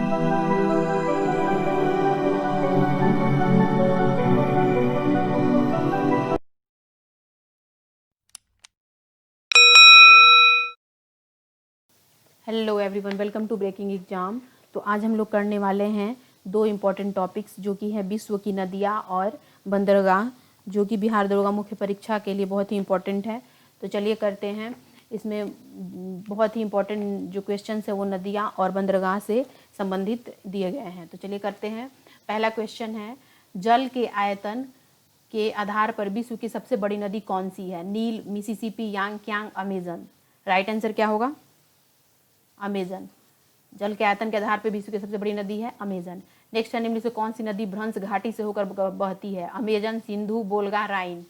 Hello everyone, welcome to Breaking Exam. तो आज हम लोग करने वाले हैं दो इम्पॉर्टेंट टॉपिक्स, जो कि है विश्व की नदियाँ और बंदरगाह, जो कि बिहार दरोगा मुख्य परीक्षा के लिए बहुत ही इम्पॉर्टेंट है। तो चलिए करते हैं। इसमें बहुत ही इम्पॉर्टेंट जो क्वेश्चन है वो नदियाँ और बंदरगाह से संबंधित दिए गए हैं। तो चलिए करते हैं। पहला क्वेश्चन है, जल के आयतन के आधार पर विश्व की सबसे बड़ी नदी कौन सी है? नील, मिसिसिपी, यांगक्यांग, अमेजन। राइट आंसर क्या होगा? अमेजन। जल के आयतन के आधार पर विश्व की सबसे बड़ी नदी है अमेजन। नेक्स्ट है, निम्न से कौन सी नदी भ्रंश घाटी से होकर बहती है? अमेजन, सिंधु, वोल्गा, राइन।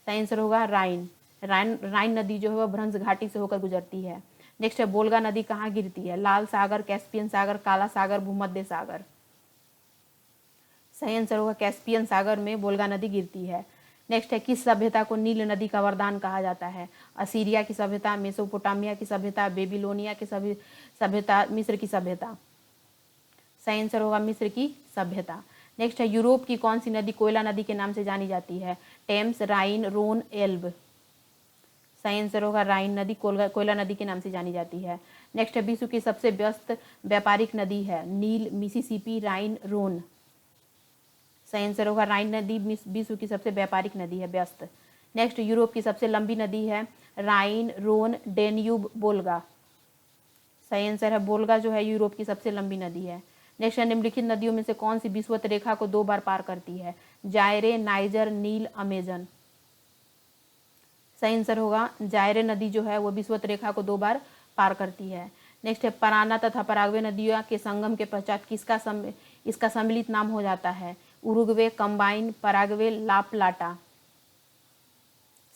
सही आंसर होगा राइन। राइन नदी जो है वह भ्रंश घाटी से होकर गुजरती है। नेक्स्ट है, वोल्गा नदी कहाँ गिरती है? लाल सागर, कैस्पियन सागर, काला सागर, भूमध्य सागर। सही आंसर होगा कैस्पियन सागर में वोल्गा नदी गिरती है। नेक्स्ट है, किस सभ्यता को नील नदी का वरदान कहा जाता है? असीरिया की सभ्यता, मेसोपोटामिया की सभ्यता, बेबीलोनिया की सभ्यता, मिस्र की सभ्यता। सही आंसर होगा मिस्र की सभ्यता। नेक्स्ट है, यूरोप की कौन सी नदी कोयला नदी के नाम से जानी जाती है? टेम्स, राइन, रोन, एल्ब। सही आंसर होगा राइन नदी कोयला नदी के नाम से जानी जाती है। नेक्स्ट है, विश्व की सबसे व्यस्त व्यापारिक नदी है? नील, मिसिसिपी, राइन, रोन। सही आंसर होगा राइन नदी विश्व की सबसे व्यापारिक नदी है, व्यस्त। नेक्स्ट, यूरोप की सबसे लंबी नदी है? राइन, रोन, डेन्यूब, वोल्गा। सही आंसर है वोल्गा जो है यूरोप की सबसे लंबी नदी है। नेक्स्ट है, निम्नलिखित नदियों में से कौन सी विषुवत रेखा को 2 बार पार करती है? जायरे, नाइजर, नील, अमेजन। सही आंसर होगा जायरे नदी जो है वो विषुवत रेखा को 2 बार पार करती है। नेक्स्ट है, पराना तथा पराग्वे नदियों के संगम के पश्चात इसका सम्मिलित नाम हो जाता है? Uruguay, combined, Paraguay, La Plata.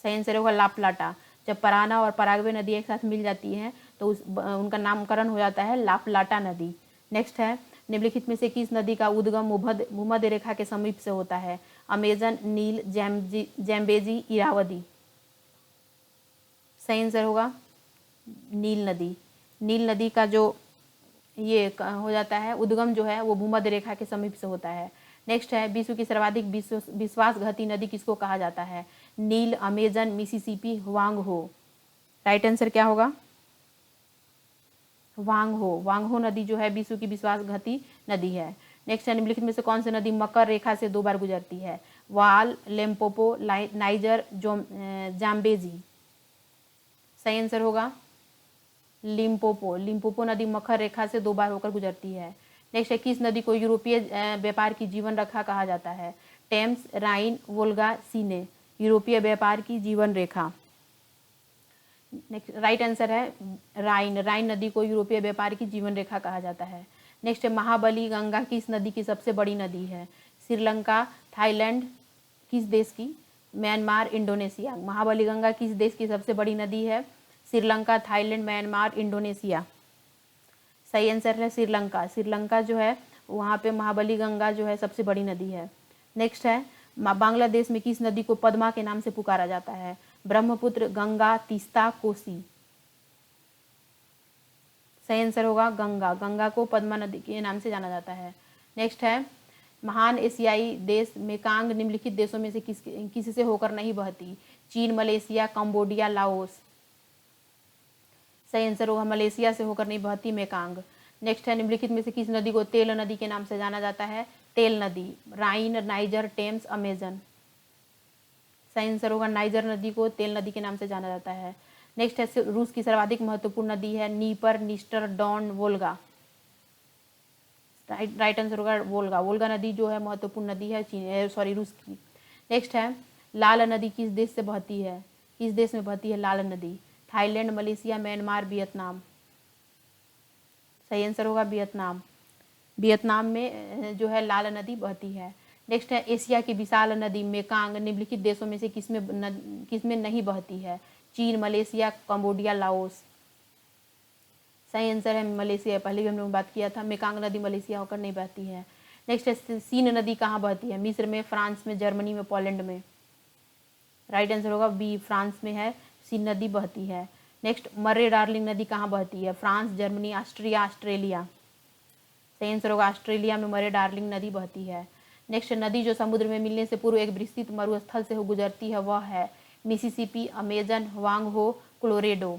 सही आंसर होगा लाप्लाटा। जब पराना और पराग्वे नदी एक साथ मिल जाती हैं तो उनका नामकरण हो जाता है लाप्लाटा नदी। नेक्स्ट है, निम्नलिखित में से किस नदी का उद्गम भूमध्य रेखा के समीप से होता है? अमेजन, नील, जैम्बेजी, इरावदी। सही आंसर होगा नील नदी। नील नदी का जो ये हो जाता है उद्गम जो है वो भूमध्य रेखा के समीप से होता है। नेक्स्ट है, विश्व की सर्वाधिक विश्वासघाती नदी किसको कहा जाता है? नील, अमेजन, मिसिसिपी, वांगहो। राइट आंसर क्या होगा? वांगहो नदी जो है विश्व की विश्वासघाती नदी है। नेक्स्ट है, निम्नलिखित में से कौन सी नदी मकर रेखा से 2 बार गुजरती है? वाल, लेम्पोपो, नाइजर, जाम्बेजी। सही आंसर होगा लिम्पोपो नदी मकर रेखा से 2 बार होकर गुजरती है। नेक्स्ट है, किस नदी को यूरोपीय व्यापार की जीवन रेखा कहा जाता है? टेम्स, राइन, वोल्गा, सीने। यूरोपीय व्यापार की जीवन रेखा। नेक्स्ट राइट आंसर है राइन नदी को यूरोपीय व्यापार की जीवन रेखा कहा जाता है। नेक्स्ट है, महाबली गंगा किस नदी की सबसे बड़ी नदी है? श्रीलंका, थाईलैंड, किस देश की? Myanmar, Indonesia. महाबली गंगा किस देश की सबसे बड़ी नदी है? Sri Lanka, Thailand, Myanmar, Indonesia. सही आंसर है श्रीलंका जो है वहाँ पे महाबली गंगा जो है सबसे बड़ी नदी है। नेक्स्ट है, बांग्लादेश में किस नदी को पद्मा के नाम से पुकारा जाता है? ब्रह्मपुत्र, गंगा, तीस्ता, कोसी। सही आंसर होगा गंगा को पद्मा नदी के नाम से जाना जाता है। नेक्स्ट है, महान एशियाई देश मेकांग निम्नलिखित देशों में से किसी से होकर नहीं बहती? चीन, मलेशिया, कंबोडिया, लाओस। सही आंसर होगा मलेशिया से होकर नहीं बहती मेकांग। नेक्स्ट है, निम्नलिखित में से किस नदी को तेल नदी के नाम से जाना जाता है? तेल नदी। राइन, नाइजर, टेम्स, अमेजन। सही आंसर होगा नाइजर नदी को तेल नदी के नाम से जाना जाता है। नेक्स्ट है, रूस की सर्वाधिक महत्वपूर्ण नदी है? Dnieper, Dniester, Don, Volga. Right answer होगा वोल्गा नदी जो है महत्वपूर्ण नदी है रूस की। नेक्स्ट है, लाल नदी किस देश से बहती है? किस देश में बहती है लाल नदी? Thailand, Malaysia, Myanmar, Vietnam. सही आंसर होगा वियतनाम में जो है लाल नदी बहती है। नेक्स्ट है, एशिया की विशाल नदी मेकांग निम्नलिखित देशों में से किसमें नहीं बहती है? चीन, मलेशिया, कंबोडिया, लाओस। सही आंसर है मलेशिया। पहले भी हम लोग बात किया था, मेकांग नदी मलेशिया होकर नहीं बहती है। नेक्स्ट है, सीन नदी कहाँ बहती है? मिस्र में, फ्रांस में, जर्मनी में, पोलैंड में। राइट आंसर होगा बी, फ्रांस में है सीन नदी बहती है। नेक्स्ट, मर्रे डार्लिंग नदी कहाँ बहती है? France, Germany, Austria, Australia. सही आंसर होगा ऑस्ट्रेलिया में मरे डार्लिंग नदी बहती है। नेक्स्ट नदी जो समुद्र में मिलने से पूर्व एक विस्तृत मरुस्थल से गुजरती है वह है मिसिसिपी, अमेजन, वांगहो, क्लोरेडो।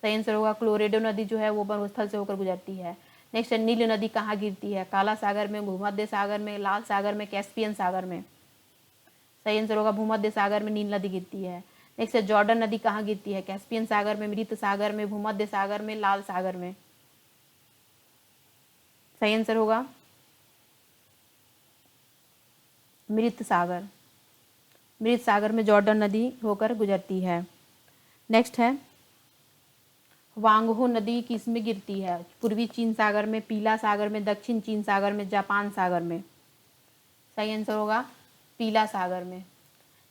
सही आंसर होगा क्लोरेडो नदी जो है वो मरुस्थल से होकर गुजरती है। नेक्स्ट नील नदी कहाँ गिरती है? काला सागर में, भूमध्य सागर में, लाल सागर में, कैस्पियन सागर में। सही आंसर होगा भूमध्य सागर में नील नदी गिरती है। नेक्स्ट जॉर्डन नदी कहाँ गिरती है? कैस्पियन सागर में, मृत सागर में, भूमध्य सागर में, लाल सागर में। सही आंसर होगा मृत सागर। मृत सागर में जॉर्डन नदी होकर गुजरती है। नेक्स्ट है वांगहो नदी किस में गिरती है? पूर्वी चीन सागर में, पीला सागर में, दक्षिण चीन सागर में, जापान सागर में। सही आंसर होगा पीला सागर में।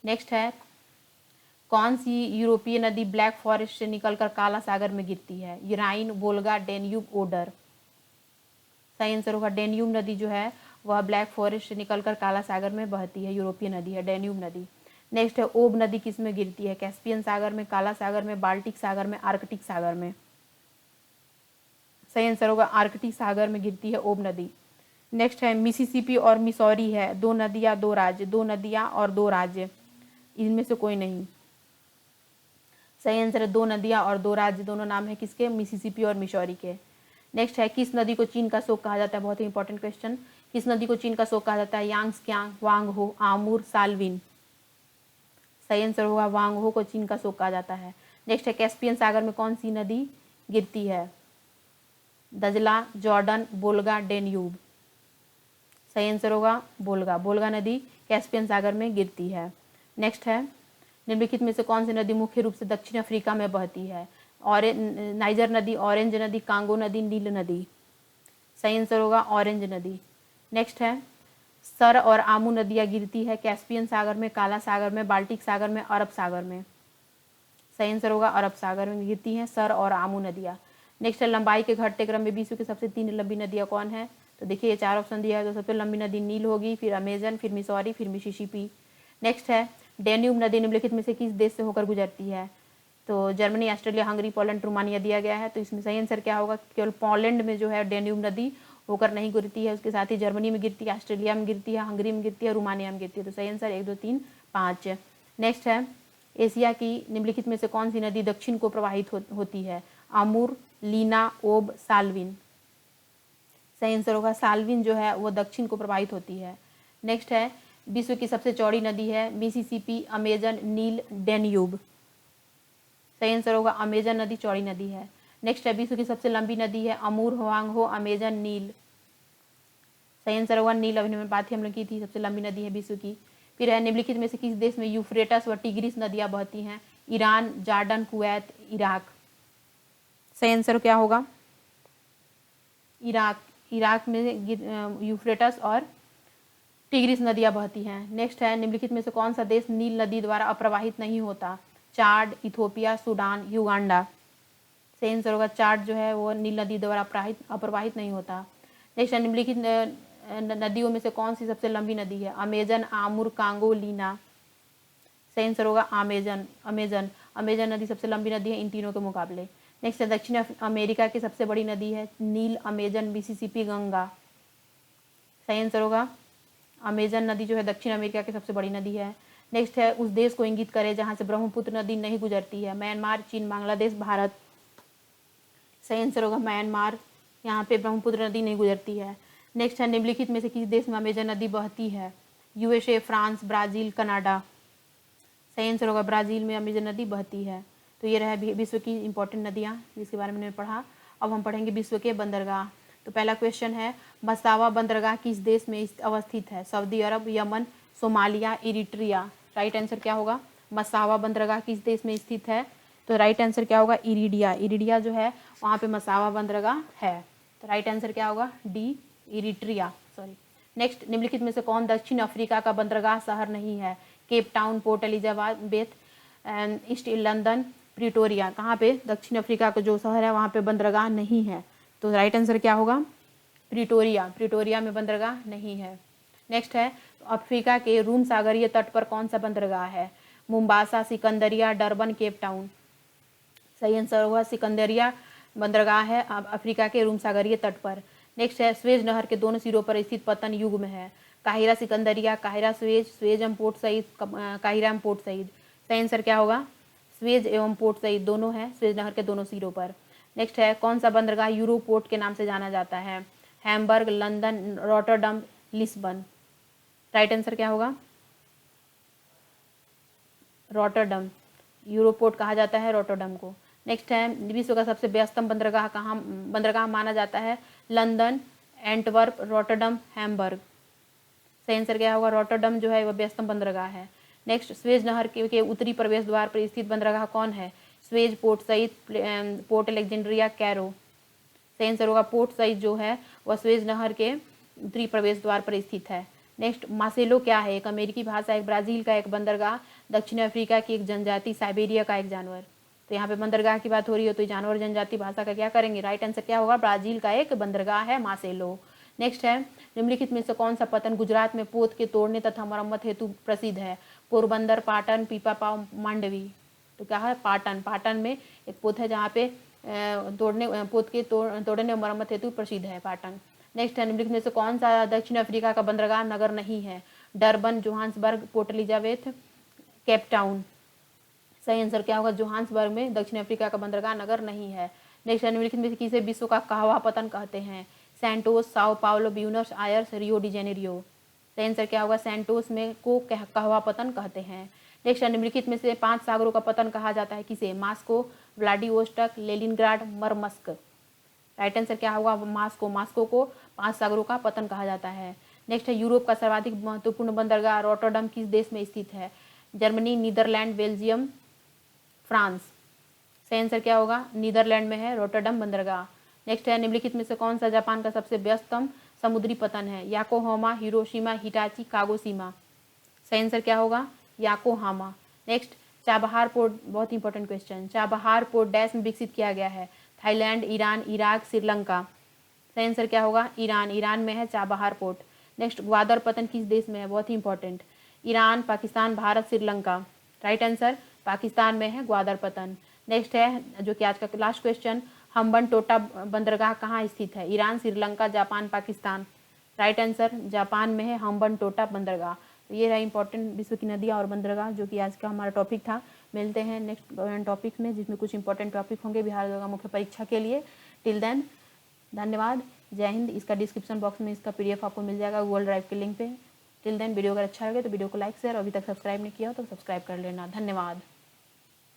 नेक्स्ट है कौन सी यूरोपीय नदी ब्लैक फॉरेस्ट से निकलकर काला सागर में गिरती है? यूराइन, वोल्गा, डेन्यूब, ओडर। सही आंसर होगा डेन्यूब नदी जो है वह ब्लैक फॉरेस्ट से निकलकर काला सागर में बहती है, यूरोपीय नदी है डेन्यूब नदी। नेक्स्ट है ओब नदी किस में गिरती है? कैस्पियन सागर में, काला सागर में, बाल्टिक सागर में, आर्कटिक सागर में। सही आंसर होगा आर्कटिक सागर में गिरती है ओब नदी। नेक्स्ट है मिसिसिपी और मिसौरी है, दो नदियाँ दो राज्य, दो नदियाँ और दो राज्य, इनमें से कोई नहीं। सही आंसर है दो नदियाँ और दो राज्य, दोनों नाम है किसके? मिसिसिपी और मिसौरी के। नेक्स्ट है किस नदी को चीन का शोक कहा जाता है? बहुत ही इंपॉर्टेंट क्वेश्चन। किस नदी को चीन का शोक कहा जाता है? यांग्स्कियांग, वांगहो, आमूर, सालविन। सही आंसर होगा वांगहो को चीन का शोक कहा जाता है। नेक्स्ट है कैस्पियन सागर में कौन सी नदी गिरती है? दजला, जॉर्डन, बोल्गा, डेन्यूब। सही आंसर होगा बोल्गा। बोल्गा नदी कैस्पियन सागर में गिरती है। नेक्स्ट है निम्नलिखित में से कौन सी नदी मुख्य रूप से दक्षिण अफ्रीका में बहती है? नाइजर नदी, ऑरेंज नदी, कांगो नदी, नील नदी। सही आंसर होगा ऑरेंज नदी। नेक्स्ट है सर और आमू नदियाँ गिरती है कैस्पियन सागर में, काला सागर में, बाल्टिक सागर में, अरब सागर में। सही आंसर होगा अरब सागर में गिरती हैं सर और आमू नदियाँ। नेक्स्ट है लंबाई के घटते क्रम में विश्व की सबसे 3 लंबी नदियाँ कौन है? तो देखिए ये 4 ऑप्शन दिया है, तो सबसे लंबी नदी नील होगी, फिर अमेजन, फिर मिसौरी, फिर मिसिसिपी। नेक्स्ट है डेन्यूब नदी निम्नलिखित में से किस देश से होकर गुजरती है? तो Germany, Australia, Hungary, Poland, Romania दिया गया है, तो इसमें सही आंसर क्या होगा? केवल पोलैंड में जो है डेन्यूब नदी होकर नहीं गिरती है, उसके साथ ही जर्मनी में गिरती है, ऑस्ट्रेलिया में गिरती है, हंगरी में गिरती है, रोमानिया में गिरती है। तो सही आंसर 1, 2, 3, 5। नेक्स्ट है एशिया की निम्नलिखित में से कौन सी नदी दक्षिण को प्रवाहित होती है? आमूर, लीना, ओब, सालविन। सही आंसर होगा सालविन जो है वो दक्षिण को प्रवाहित होती है। नेक्स्ट है विश्व की सबसे चौड़ी नदी है मिसिसिपी, अमेजन, नील, डेन्यूब। सही आंसर होगा अमेजन नदी चौड़ी नदी है। नेक्स्ट है विश्व की सबसे लंबी नदी है अमूर, होवांगहो, अमेजन, नील। सही आंसर होगा नील। अभी मैंने बात ही हम लोग की थी, सबसे लंबी नदी है विश्व की। फिर है निम्नलिखित में से किस देश में यूफ्रेटस व टिग्रिस नदियाँ बहती हैं? Iran, Jordan, Kuwait, Iraq. सही आंसर क्या होगा? इराक। इराक में यूफ्रेटस और टिग्रिस नदियाँ बहती हैं। नेक्स्ट है निम्नलिखित में से कौन सा देश नील नदी द्वारा अप्रवाहित नहीं होता? चाड, इथोपिया, सूडान, युगांडा। सही आंसर होगा चाड जो है वो नील नदी द्वारा अप्रवाहित नहीं होता। नेक्स्ट है निम्नलिखित नदियों में से कौन सी सबसे लंबी नदी है? Amazon, Amur, Congo, Lena. सही आंसर होगा अमेजन। अमेजन नदी सबसे लंबी नदी है इन तीनों के मुकाबले। नेक्स्ट है दक्षिण अमेरिका की सबसे बड़ी नदी है नील, अमेजन, मिसिसिपी, गंगा। सही आंसर होगा अमेजन नदी जो है दक्षिण अमेरिका की सबसे बड़ी नदी है। नेक्स्ट है उस देश को इंगित करे जहाँ से ब्रह्मपुत्र नदी नहीं गुजरती है? म्यांमार, चीन, बांग्लादेश, भारत। सही आंसर होगा म्यांमार, यहाँ पे ब्रह्मपुत्र नदी नहीं गुजरती है। नेक्स्ट है निम्नलिखित में से किस देश में अमेजन नदी बहती है? USA, France, Brazil, Canada. सही आंसर होगा ब्राज़ील में अमेजन नदी बहती है। तो ये रहा विश्व की इंपॉर्टेंट नदियाँ जिसके बारे में मैंने पढ़ा। अब हम पढ़ेंगे विश्व के बंदरगाह। तो पहला क्वेश्चन है मसावा बंदरगाह किस देश में अवस्थित है? Saudi Arab, Yemen, Somalia, Eritrea. Right answer क्या होगा? मसावा बंदरगाह किस देश में स्थित है? तो राइट आंसर क्या होगा? इरिडिया। इरिडिया जो है वहाँ पे मसावा बंदरगाह है। तो राइट आंसर क्या होगा? D, Eritrea. सॉरी। नेक्स्ट निम्नलिखित में से कौन दक्षिण अफ्रीका का बंदरगाह शहर नहीं है? Cape Town, port Elizabeth, east London, Pretoria. कहाँ पे दक्षिण अफ्रीका का जो शहर है वहाँ पे बंदरगाह नहीं है? तो राइट आंसर क्या होगा? प्रिटोरिया। प्रिटोरिया में बंदरगाह नहीं है। नेक्स्ट है अफ्रीका के रूम सागरीय तट पर कौन सा बंदरगाह है? मुम्बासा, सिकंदरिया, डरबन, केप टाउन। सही आंसर होगा सिकंदरिया बंदरगाह है अफ्रीका के रूम सागरीय तट पर। नेक्स्ट है स्वेज नहर के दोनों सिरों पर स्थित पतन युग में है। काहिरा सिकंदरिया, काहिरा स्वेज, स्वेज एवं पोर्ट सईद, काहिरा एवं पोर्ट सईद। सही आंसर क्या होगा? स्वेज एवं पोर्ट सईद दोनों है स्वेज नहर के दोनों सिरों पर। नेक्स्ट है कौन सा बंदरगाह यूरोप पोर्ट के नाम से जाना जाता है? Hamburg, London, Rotterdam, Lisbon. Right answer क्या होगा? रॉटरडम। यूरोप पोर्ट कहा जाता है रॉटरडम को। नेक्स्ट है विश्व का सबसे व्यस्तम बंदरगाह माना जाता है? London, Antwerp, Rotterdam, Hamburg. सही आंसर क्या होगा? रॉटरडम जो है वह व्यस्तम बंदरगाह है। नेक्स्ट स्वेज नहर के उत्तरी प्रवेश द्वार पर स्थित बंदरगाह कौन है? Suez, Port Said, Port Alexandria, Cairo. सही आंसर होगा पोर्ट सईद जो है वह स्वेज नहर के उत्तरी प्रवेश द्वार पर स्थित है। नेक्स्ट मासेलो क्या है? एक अमेरिकी भाषा, एक ब्राजील का एक बंदरगाह, दक्षिण अफ्रीका की एक जनजाति, साइबेरिया का एक जानवर। तो यहाँ पे बंदरगाह की बात हो रही है तो जानवर जनजाति भाषा का क्या करेंगे? राइट आंसर क्या होगा? ब्राजील का एक बंदरगाह है मासेलो। नेक्स्ट है निम्नलिखित में से कौन सा पतन गुजरात में पोत के तोड़ने तथा मरम्मत हेतु प्रसिद्ध है? पोरबंदर, पाटन, पीपापाव, मांडवी। तो क्या है? पाटन। पाटन में एक पोत है जहाँ पे पोत के तोड़ने और मरम्मत हेतु प्रसिद्ध है पाटन। नेक्स्ट है निम्नलिखित में से कौन सा दक्षिण अफ्रीका का बंदरगाह नगर नहीं है? Durban, Johannesburg, port Elizabeth, cap Town. सही आंसर क्या होगा? जोहान्सबर्ग में दक्षिण अफ्रीका का बंदरगाह नगर नहीं है। नेक्स्ट निम्नलिखित में से किसे विश्व का कहवा पतन कहते हैं? Santos, Sao Paulo, Buenos Aires, Rio de Janeiro. सही आंसर क्या होगा? सैंटोस में को कहवा पतन कहते हैं। नेक्स्ट निम्नलिखित में से 5 सागरों का पतन कहा जाता है किसे? Moscow, Vladivostok, Leningrad, Murmansk. Right answer क्या होगा? मास्को। मास्को को 5 सागरों का पतन कहा जाता है। नेक्स्ट है यूरोप का सर्वाधिक महत्वपूर्ण बंदरगाह रॉटरडम किस देश में स्थित है? Germany, Netherlands, Belgium, France. सही आंसर क्या होगा? नीदरलैंड में है रॉटरडम बंदरगाह। नेक्स्ट है निम्नलिखित में से कौन सा जापान का सबसे व्यस्तम समुद्री पतन है? Yokohama, Hiroshima, Hitachi, Kagoshima. सही आंसर क्या होगा? याकोहामा। नेक्स्ट चाबहार पोर्ट, बहुत important question, Chabahar port dash में विकसित किया गया है? Thailand, Iran, Iraq, Sri Lanka. सही आंसर क्या होगा? ईरान। ईरान में है चाबहार पोर्ट। नेक्स्ट ग्वादर पतन किस देश में है? बहुत ही important, Iran, Pakistan, Bharat, Sri Lanka. Right answer Pakistan में है ग्वादर पतन। नेक्स्ट है जो कि आज का लास्ट क्वेश्चन, हम्बन टोटा बंदरगाह कहाँ स्थित है? Iran, Sri Lanka, Japan, Pakistan. Right answer Japan में है हम्बन टोटा बंदरगाह। तो ये रहा इंपॉर्टेंट विश्व की नदियाँ और बंदरगाह जो कि आज का हमारा टॉपिक था। मिलते हैं नेक्स्ट टॉपिक में जिसमें कुछ इंपॉर्टेंट टॉपिक होंगे बिहार दरोगा मुख्य परीक्षा के लिए। टिल देन धन्यवाद, जय हिंद। इसका डिस्क्रिप्शन बॉक्स में इसका PDF आपको मिल जाएगा गूगल ड्राइव के लिंक पे। टिल देन वीडियो अगर अच्छा लगे तो वीडियो को लाइक शेयर, अभी तक सब्सक्राइब नहीं किया हो तो सब्सक्राइब कर लेना। धन्यवाद।